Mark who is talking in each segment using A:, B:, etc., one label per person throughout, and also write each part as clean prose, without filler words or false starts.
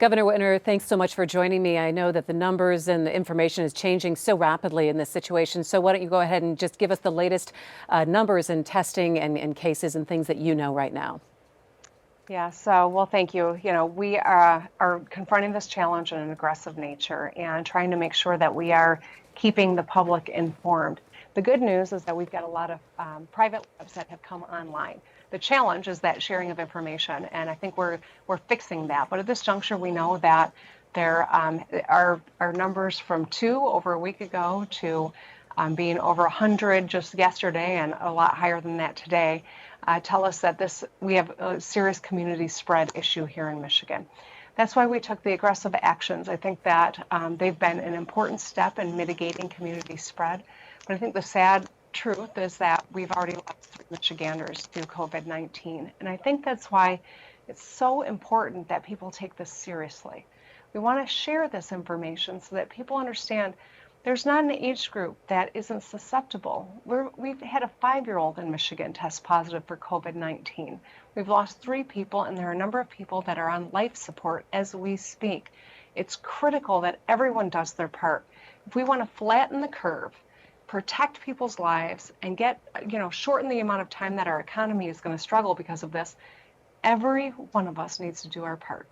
A: Governor Whitmer, thanks so much for joining me. I know that the numbers and the information is changing so rapidly in this situation. So why don't you go ahead and just give us the latest numbers and testing and cases and things that you know right now.
B: Yeah, so, well, thank you. We are confronting this challenge in an aggressive nature and trying to make sure that we are keeping the public informed. The good news is that we've got a lot of private labs that have come online. The challenge is that sharing of information, and I think we're fixing that. But at this juncture, we know that there are numbers from 2 over a week ago to being over 100 just yesterday and a lot higher than that today. Tell us that we have a serious community spread issue here in Michigan. That's why we took the aggressive actions. I think that they've been an important step in mitigating community spread. But I think the sad truth is that we've already lost 3 Michiganders through COVID-19. And I think that's why it's so important that people take this seriously. We want to share this information so that people understand there's not an age group that isn't susceptible. We've had a 5-year-old in Michigan test positive for COVID-19. We've lost 3 people, and there are a number of people that are on life support as we speak. It's critical that everyone does their part. If we want to flatten the curve, protect people's lives, and shorten the amount of time that our economy is going to struggle because of this, every one of us needs to do our part.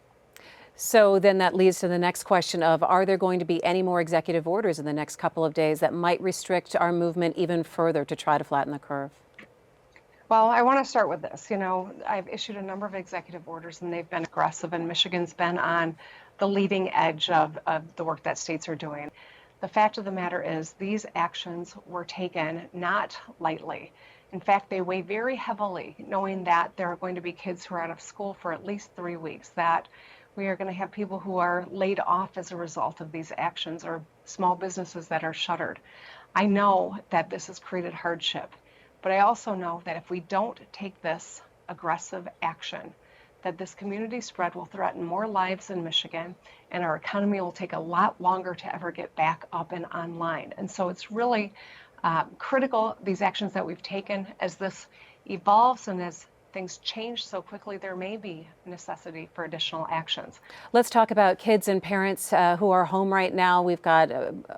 A: So then that leads to the next question of, are there going to be any more executive orders in the next couple of days that might restrict our movement even further to try to flatten the curve?
B: Well, I want to start with this. I've issued a number of executive orders and they've been aggressive, and Michigan's been on the leading edge of the work that states are doing. The fact of the matter is these actions were taken not lightly. In fact, they weigh very heavily, knowing that there are going to be kids who are out of school for at least 3 weeks, that we are going to have people who are laid off as a result of these actions, or small businesses that are shuttered. I know that this has created hardship, but I also know that if we don't take this aggressive action, that this community spread will threaten more lives in Michigan, and our economy will take a lot longer to ever get back up and online. And so it's really critical, these actions that we've taken. As this evolves and as things change so quickly, there may be necessity for additional actions.
A: Let's talk about kids and parents who are home right now. We've got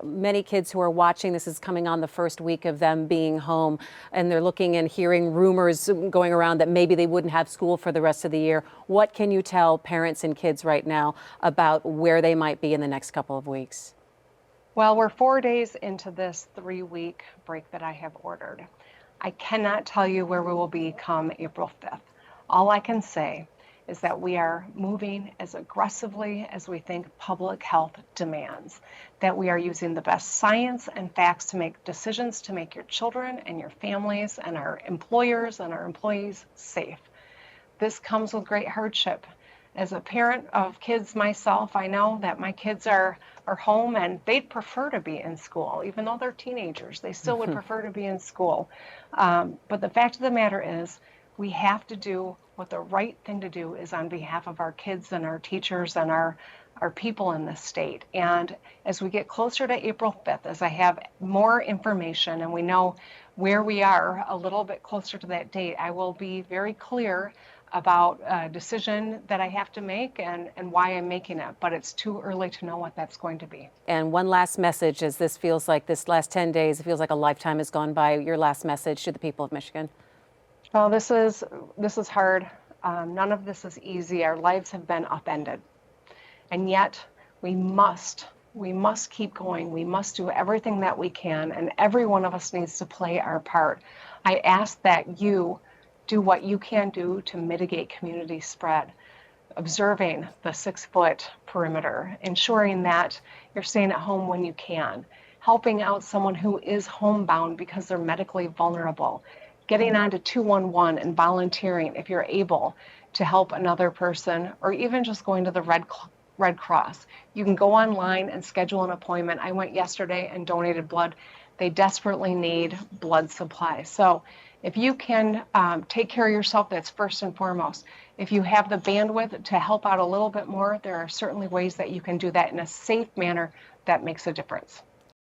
A: many kids who are watching. This is coming on the first week of them being home, and they're looking and hearing rumors going around that maybe they wouldn't have school for the rest of the year. What can you tell parents and kids right now about where they might be in the next couple of weeks?
B: Well, we're 4 days into this 3-week break that I have ordered. I cannot tell you where we will be come April 5th. All I can say is that we are moving as aggressively as we think public health demands, that we are using the best science and facts to make decisions to make your children and your families and our employers and our employees safe. This comes with great hardship. As a parent of kids myself, I know that my kids are home and they'd prefer to be in school. Even though they're teenagers, they still would prefer to be in school. But the fact of the matter is, we have to do what the right thing to do is on behalf of our kids and our teachers and our people in this state. And as we get closer to April 5th, as I have more information and we know where we are a little bit closer to that date, I will be very clear about a decision that I have to make and why I'm making it, but it's too early to know what that's going to be.
A: And one last message, as this feels like this last 10 days, it feels like a lifetime has gone by. Your last message to the people of Michigan.
B: Well, this is hard. None of this is easy. Our lives have been upended. And yet we must keep going. We must do everything that we can, and every one of us needs to play our part. I ask that you do what you can do to mitigate community spread, observing the 6-foot perimeter, ensuring that you're staying at home when you can, helping out someone who is homebound because they're medically vulnerable, getting onto 211 and volunteering if you're able to help another person, or even just going to the Red Cross. You can go online and schedule an appointment. I went yesterday and donated blood. They desperately need blood supplies. So if you can take care of yourself, that's first and foremost. If you have the bandwidth to help out a little bit more, there are certainly ways that you can do that in a safe manner that makes a difference.